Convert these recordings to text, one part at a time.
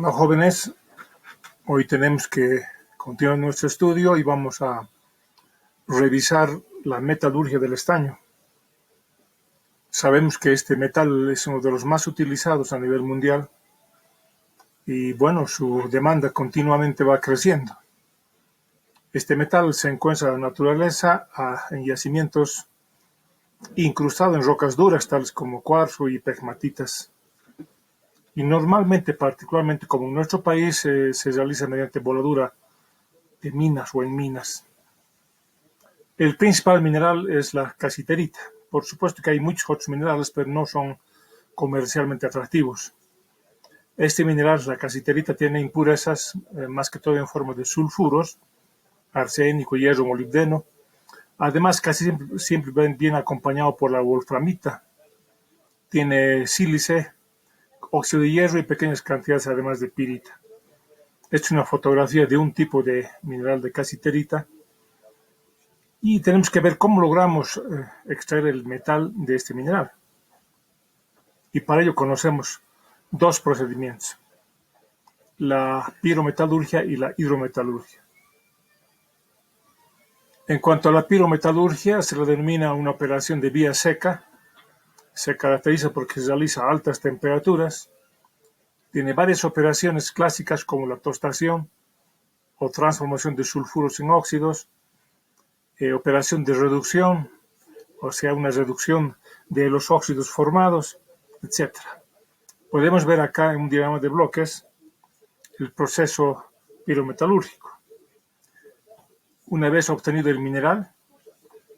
Hola jóvenes, hoy tenemos que continuar nuestro estudio y vamos a revisar la metalurgia del estaño. Sabemos que este metal es uno de los más utilizados a nivel mundial y bueno, su demanda continuamente va creciendo. Este metal se encuentra en la naturaleza en yacimientos incrustado en rocas duras tales como cuarzo y pegmatitas. Y normalmente, particularmente como en nuestro país, se realiza mediante voladura de minas o en minas. El principal mineral es la casiterita. Por supuesto que hay muchos otros minerales, pero no son comercialmente atractivos. Este mineral, la casiterita, tiene impurezas más que todo en forma de sulfuros, arsénico, hierro, molibdeno. Además, casi siempre viene acompañado por la wolframita. Tiene sílice, óxido de hierro y pequeñas cantidades además de pirita. Esta es una fotografía de un tipo de mineral de casiterita y tenemos que ver cómo logramos extraer el metal de este mineral. Y para ello conocemos dos procedimientos: la pirometalurgia y la hidrometalurgia. En cuanto a la pirometalurgia, se la denomina una operación de vía seca. Se caracteriza porque se realiza a altas temperaturas. Tiene varias operaciones clásicas como la tostación o transformación de sulfuros en óxidos, operación de reducción, o sea, una reducción de los óxidos formados, etc. Podemos ver acá en un diagrama de bloques el proceso pirometalúrgico. Una vez obtenido el mineral,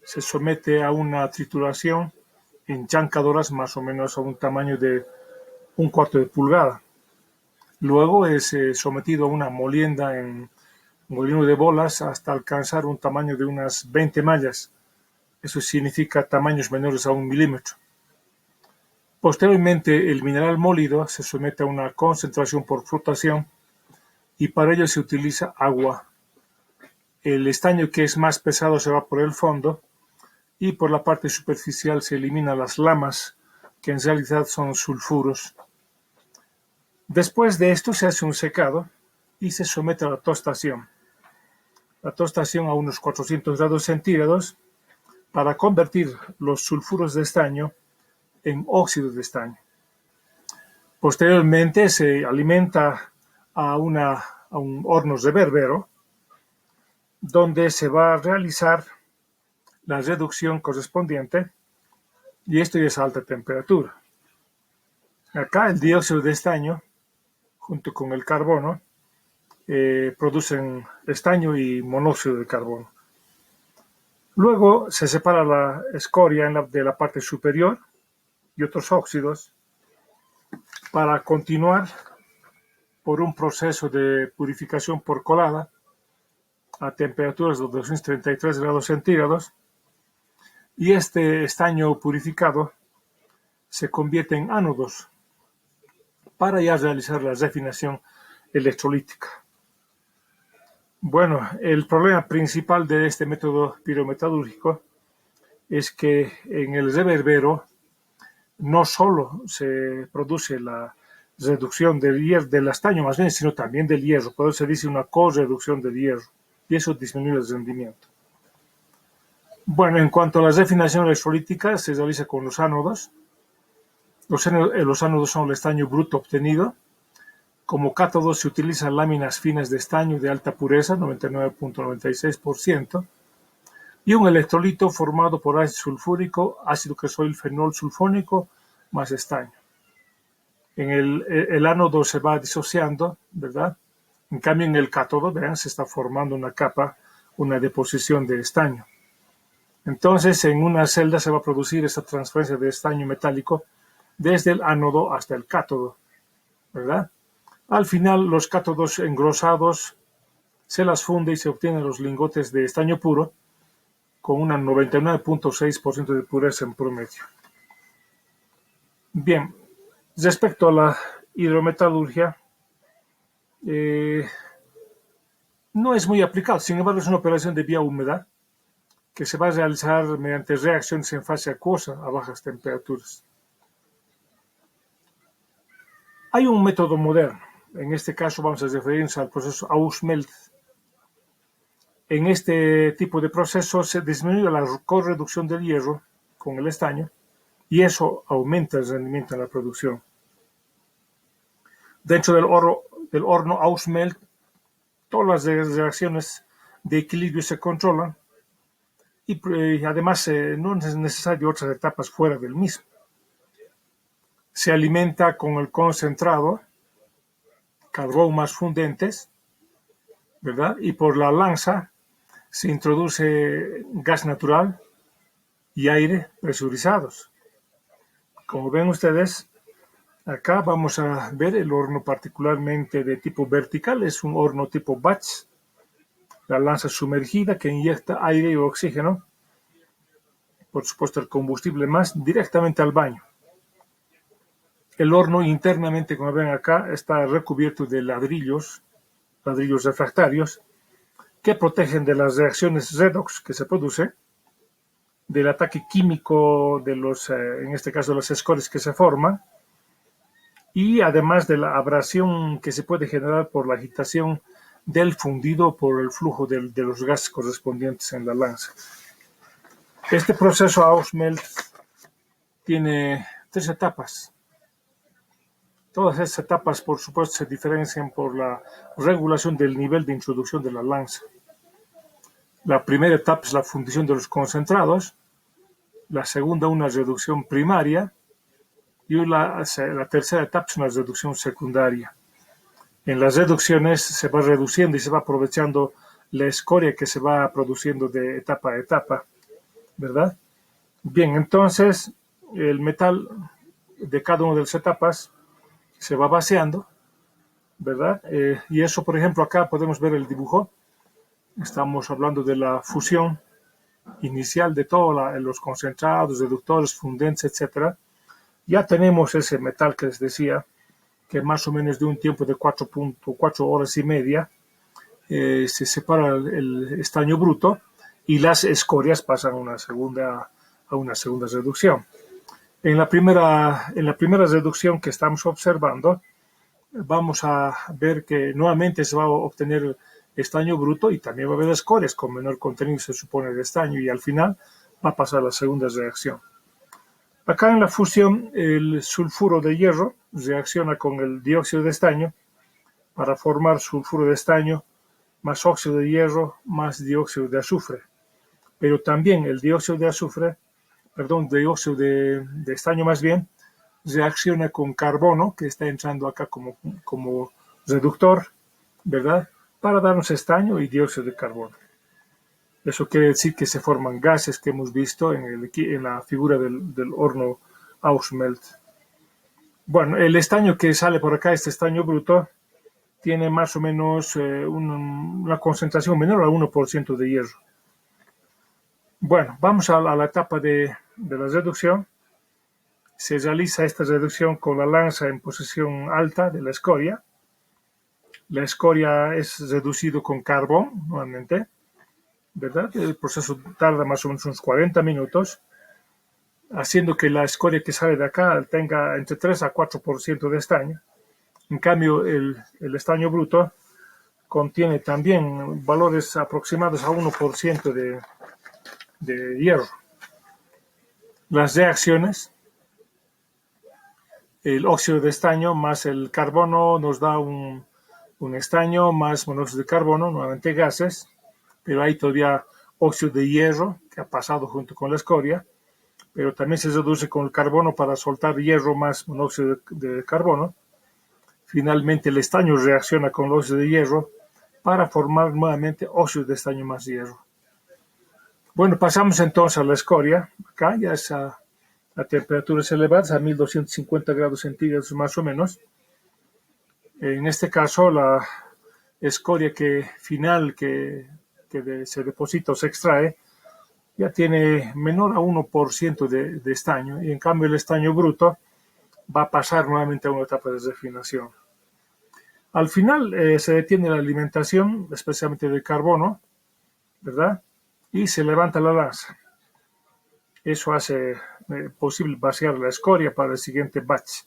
se somete a una trituración en chancadoras más o menos a un tamaño de 1/4 de pulgada. Luego es sometido a una molienda en molino de bolas hasta alcanzar un tamaño de unas 20 mallas. Eso significa tamaños menores a 1 milímetro. Posteriormente, el mineral molido se somete a una concentración por flotación y para ello se utiliza agua. El estaño que es más pesado se va por el fondo y por la parte superficial se eliminan las lamas, que en realidad son sulfuros. Después de esto se hace un secado y se somete a la tostación. La tostación a unos 400 grados centígrados para convertir los sulfuros de estaño en óxidos de estaño. Posteriormente se alimenta a un horno reverbero donde se va a realizar la reducción correspondiente y esto ya es a alta temperatura. Acá el dióxido de estaño junto con el carbono producen estaño y monóxido de carbono. Luego se separa la escoria de la parte superior y otros óxidos para continuar por un proceso de purificación por colada a temperaturas de 233 grados centígrados y este estaño purificado se convierte en ánodos para ya realizar la refinación electrolítica. Bueno, el problema principal de este método pirometalúrgico es que en el reverbero no solo se produce la reducción del estaño más bien, sino también del hierro. Por eso se dice una correducción del hierro y eso disminuye el rendimiento. Bueno, en cuanto a la refinación electrolítica, se realiza con los ánodos. Los ánodos son el estaño bruto obtenido. Como cátodos se utilizan láminas finas de estaño de alta pureza, 99.96%, y un electrolito formado por ácido sulfúrico, ácido cresoil fenol sulfónico más estaño. En el ánodo se va disociando, ¿verdad? En cambio, en el cátodo, vean, se está formando una capa, una deposición de estaño. Entonces, en una celda se va a producir esta transferencia de estaño metálico desde el ánodo hasta el cátodo, ¿verdad? Al final, los cátodos engrosados se las funde y se obtienen los lingotes de estaño puro con una 99.6% de pureza en promedio. Bien, respecto a la hidrometalurgia, no es muy aplicado, sin embargo es una operación de vía húmeda que se va a realizar mediante reacciones en fase acuosa a bajas temperaturas. Hay un método moderno En este caso vamos a referirnos al proceso Ausmelt. En este tipo de proceso se disminuye la correducción del hierro con el estaño y eso aumenta el rendimiento en la producción. Dentro del horno Ausmelt, todas las reacciones de equilibrio se controlan y además no es necesario otras etapas fuera del mismo. Se alimenta con el concentrado, carbón más fundentes, ¿verdad? Y por la lanza se introduce gas natural y aire presurizados. Como ven ustedes, acá vamos a ver el horno particularmente de tipo vertical, es un horno tipo batch, la lanza sumergida que inyecta aire y oxígeno, por supuesto el combustible más, directamente al baño. El horno internamente, como ven acá, está recubierto de ladrillos refractarios, que protegen de las reacciones redox que se producen, del ataque químico de en este caso, las escorias que se forman, y además de la abrasión que se puede generar por la agitación del fundido por el flujo de los gases correspondientes en la lanza. Este proceso Ausmelt tiene 3 etapas. Todas estas etapas, por supuesto, se diferencian por la regulación del nivel de introducción de la lanza. La primera etapa es la fundición de los concentrados, la segunda una reducción primaria y la tercera etapa es una reducción secundaria. En las reducciones se va reduciendo y se va aprovechando la escoria que se va produciendo de etapa a etapa, ¿verdad? Bien, entonces el metal de cada una de las etapas se va vaciando, ¿verdad? Y eso, por ejemplo, acá podemos ver el dibujo. Estamos hablando de la fusión inicial de todos los concentrados, reductores, fundentes, etcétera. Ya tenemos ese metal que les decía, que más o menos de un tiempo de 4 horas y media se separa el estaño bruto y las escorias pasan a una segunda reducción. En la primera reducción que estamos observando, vamos a ver que nuevamente se va a obtener estaño bruto y también va a haber escorias con menor contenido, se supone, de estaño, y al final va a pasar la segunda reacción. Acá en la fusión, el sulfuro de hierro reacciona con el dióxido de estaño para formar sulfuro de estaño más óxido de hierro más dióxido de azufre. Pero también el dióxido de estaño más bien, reacciona con carbono, que está entrando acá como reductor, ¿verdad? Para darnos estaño y dióxido de carbono. Eso quiere decir que se forman gases que hemos visto en la figura del horno Ausmelt. Bueno, el estaño que sale por acá, este estaño bruto, tiene más o menos una concentración menor al 1% de hierro. Bueno, vamos a la etapa de la reducción. Se realiza esta reducción con la lanza en posición alta de la escoria. La escoria es reducido con carbón, nuevamente, ¿verdad? El proceso tarda más o menos unos 40 minutos, haciendo que la escoria que sale de acá tenga entre 3 a 4% de estaño. En cambio, el estaño bruto contiene también valores aproximados a 1% de hierro. Las reacciones, el óxido de estaño más el carbono nos da un estaño más monóxido de carbono, nuevamente gases, pero hay todavía óxido de hierro que ha pasado junto con la escoria, pero también se reduce con el carbono para soltar hierro más monóxido de carbono. Finalmente el estaño reacciona con el óxido de hierro para formar nuevamente óxido de estaño más hierro. Bueno, pasamos entonces a la escoria. Acá ya es a temperaturas elevadas, a 1250 grados centígrados más o menos. En este caso, la escoria final que se deposita o se extrae ya tiene menor a 1% de estaño, y en cambio el estaño bruto va a pasar nuevamente a una etapa de refinación. Al final se detiene la alimentación, especialmente de carbono, ¿verdad? Y se levanta la lanza. Eso hace posible vaciar la escoria para el siguiente batch.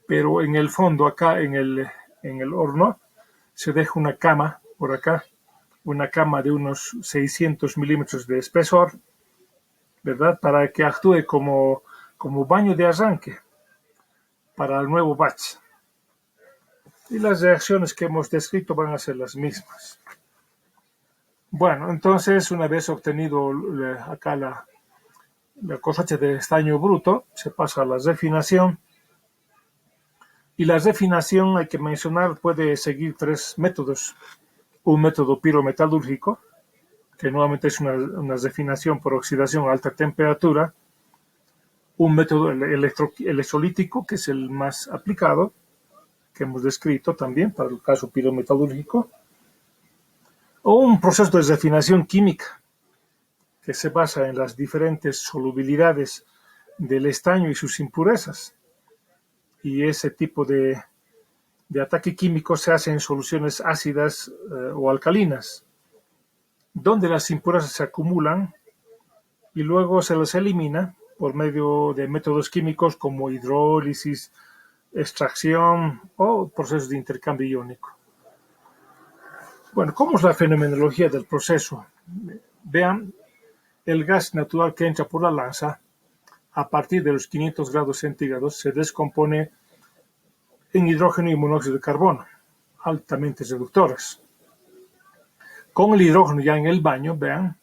Pero en el fondo, acá en el en el horno, se deja una cama por acá, una cama de unos 600 milímetros de espesor, ¿verdad? Para que actúe como baño de arranque para el nuevo batch. Y las reacciones que hemos descrito van a ser las mismas. Bueno, entonces, una vez obtenido acá la cosecha de estaño bruto, se pasa a la refinación. Y la refinación, hay que mencionar, puede seguir tres métodos. Un método pirometalúrgico, que nuevamente es una refinación por oxidación a alta temperatura. Un método electrolítico, que es el más aplicado, que hemos descrito también para el caso pirometalúrgico. O un proceso de refinación química, que se basa en las diferentes solubilidades del estaño y sus impurezas. Y ese tipo de ataque químico se hace en soluciones ácidas o alcalinas, donde las impurezas se acumulan y luego se las elimina por medio de métodos químicos como hidrólisis, extracción o procesos de intercambio iónico. Bueno, ¿cómo es la fenomenología del proceso? Vean, el gas natural que entra por la lanza, a partir de los 500 grados centígrados, se descompone en hidrógeno y monóxido de carbono, altamente reductores. Con el hidrógeno ya en el baño, vean,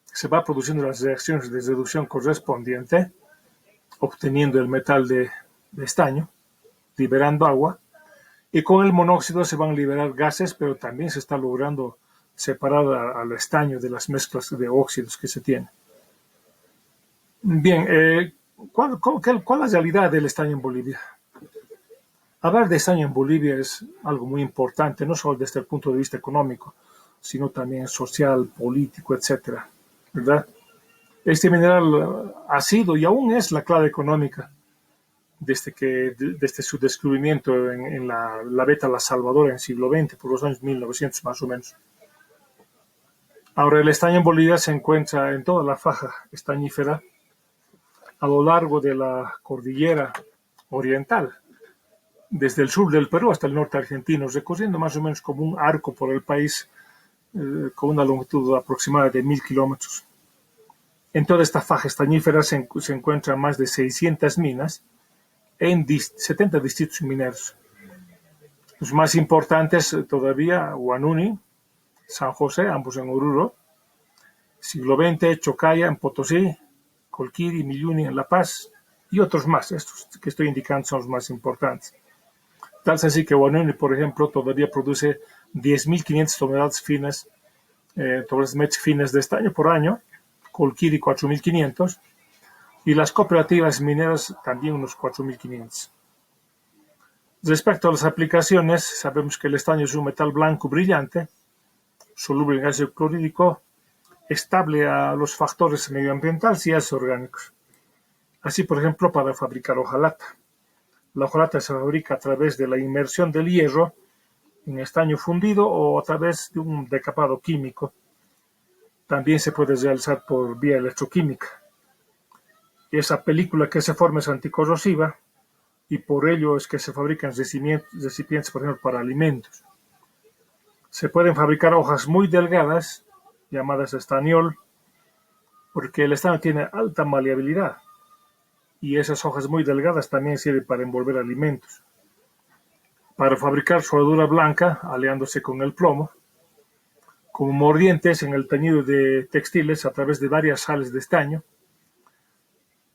se va produciendo las reacciones de reducción correspondiente, obteniendo el metal de estaño, liberando agua, y con el monóxido se van a liberar gases, pero también se está logrando separar al estaño de las mezclas de óxidos que se tienen. Bien, ¿cuál es la realidad del estaño en Bolivia? Hablar de estaño en Bolivia es algo muy importante, no solo desde el punto de vista económico, sino también social, político, etcétera, ¿verdad? Este mineral ha sido y aún es la clave económica desde su descubrimiento en la Beta La Salvadora en el siglo XX, por los años 1900 más o menos. Ahora, el estaño en Bolivia se encuentra en toda la faja estañífera a lo largo de la cordillera oriental, desde el sur del Perú hasta el norte argentino, recorriendo más o menos como un arco por el país con una longitud aproximada de 1000 kilómetros. En toda esta faja estañífera se encuentran más de 600 minas en 70 distritos mineros. Los más importantes todavía, Huanuni, San José, ambos en Oruro, siglo XX, Chocaya en Potosí, Colquiri, Milluni en La Paz y otros más. Estos que estoy indicando son los más importantes. Tal es así que Huanuni, por ejemplo, todavía produce 10.500 toneladas finas, finas de estaño por año, Colquiri 4.500 y las cooperativas mineras también unos 4.500. Respecto a las aplicaciones, sabemos que el estaño es un metal blanco brillante, soluble en ácido clorhídrico, estable a los factores medioambientales y ácidos orgánicos. Así, por ejemplo, para fabricar hojalata. La hojalata se fabrica a través de la inmersión del hierro en estaño fundido o a través de un decapado químico. También se puede realizar por vía electroquímica. Esa película que se forma es anticorrosiva y por ello es que se fabrican recipientes, por ejemplo, para alimentos. Se pueden fabricar hojas muy delgadas, llamadas estañol, porque el estaño tiene alta maleabilidad y esas hojas muy delgadas también sirven para envolver alimentos. Para fabricar soldadura blanca, aliándose con el plomo, como mordientes en el teñido de textiles a través de varias sales de estaño.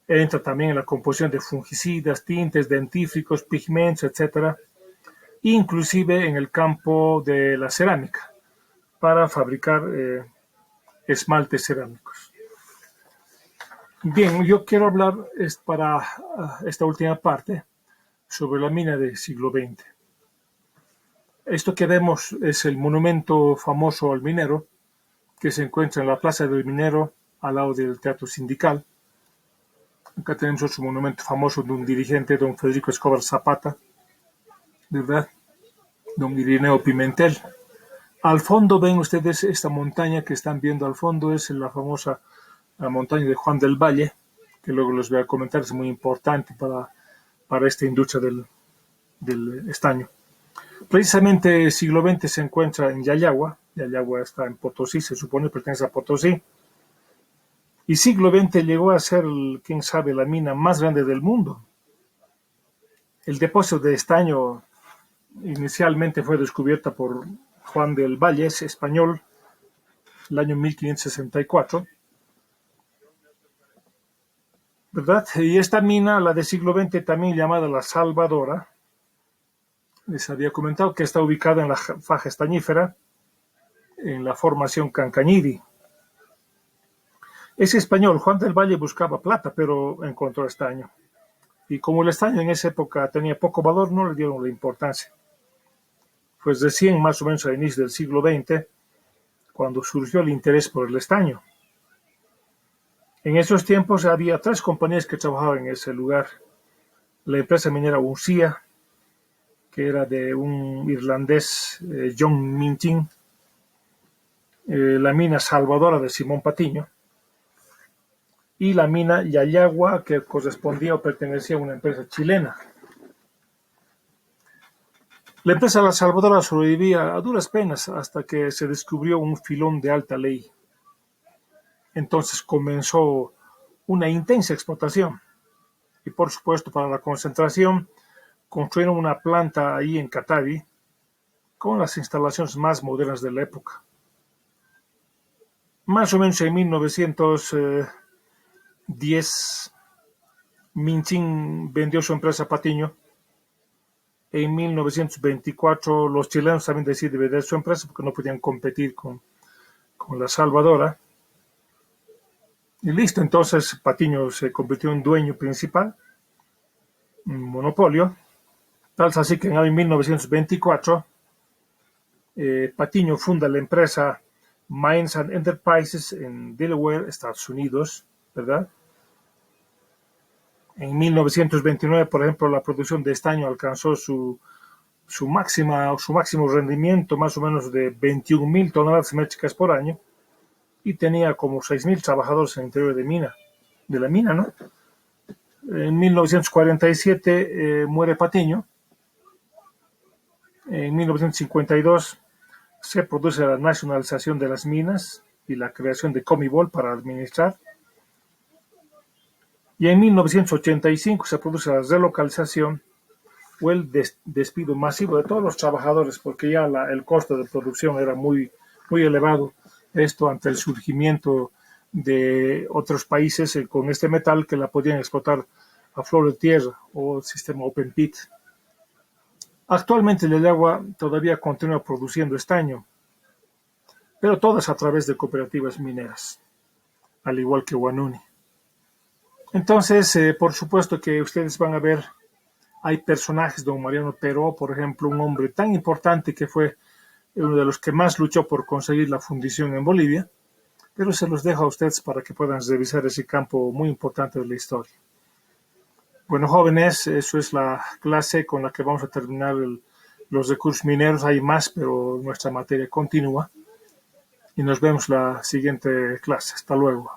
Entra también en la composición de fungicidas, tintes, dentífricos, pigmentos, etc. Inclusive en el campo de la cerámica, para fabricar esmaltes cerámicos. Bien, yo quiero hablar para esta última parte sobre la mina del siglo XX. Esto que vemos es el monumento famoso al minero, que se encuentra en la Plaza del Minero, al lado del Teatro Sindical. Acá tenemos otro monumento famoso de un dirigente, don Federico Escobar Zapata, ¿verdad? Don Irineo Pimentel. Al fondo ven ustedes esta montaña que están viendo al fondo, es la famosa montaña de Juan del Valle, que luego les voy a comentar, es muy importante para esta industria del estaño. Precisamente el siglo XX se encuentra en Yayagua. Yayagua está en Potosí, se supone pertenece a Potosí. Y siglo XX llegó a ser, quién sabe, la mina más grande del mundo. El depósito de estaño inicialmente fue descubierta por Juan del Valle, español, el año 1564, ¿verdad? Y esta mina, la del siglo XX, también llamada la Salvadora, les había comentado que está ubicada en la faja estañífera, en la formación Cancañiri. Ese español, Juan del Valle, buscaba plata, pero encontró estaño. Y como el estaño en esa época tenía poco valor, no le dieron la importancia. Pues recién, más o menos al inicio del siglo XX, cuando surgió el interés por el estaño. En esos tiempos había 3 compañías que trabajaban en ese lugar. La empresa minera Uncia, que era de un irlandés, John Minting, la mina Salvadora de Simón Patiño, y la mina Yayagua, que correspondía o pertenecía a una empresa chilena. La empresa La Salvadora sobrevivía a duras penas hasta que se descubrió un filón de alta ley. Entonces comenzó una intensa explotación. Y por supuesto, para la concentración, construyeron una planta ahí en Catavi con las instalaciones más modernas de la época. Más o menos en 1910, Minchín vendió su empresa Patiño. En 1924 los chilenos también deciden vender su empresa porque no podían competir con la Salvadora. Y listo, entonces Patiño se convirtió en dueño principal, un monopolio. Tal es así que en 1924 Patiño funda la empresa Mines and Enterprises en Delaware, Estados Unidos, ¿verdad? En 1929, por ejemplo, la producción de estaño alcanzó su máximo rendimiento, más o menos de 21.000 toneladas métricas por año, y tenía como 6.000 trabajadores en el interior de la mina, ¿no? En 1947 muere Patiño. En 1952 se produce la nacionalización de las minas y la creación de Comibol para administrar. Y en 1985 se produce la relocalización o el despido masivo de todos los trabajadores porque ya el costo de producción era muy, muy elevado. Esto ante el surgimiento de otros países con este metal que la podían explotar a flor de tierra o el sistema Open Pit. Actualmente el agua todavía continúa produciendo estaño, pero todas a través de cooperativas mineras, al igual que Guanuni. Entonces, por supuesto que ustedes van a ver, hay personajes, don Mariano Peró, por ejemplo, un hombre tan importante que fue uno de los que más luchó por conseguir la fundición en Bolivia, pero se los dejo a ustedes para que puedan revisar ese campo muy importante de la historia. Bueno, jóvenes, eso es la clase con la que vamos a terminar los recursos mineros. Hay más, pero nuestra materia continúa. Y nos vemos la siguiente clase. Hasta luego.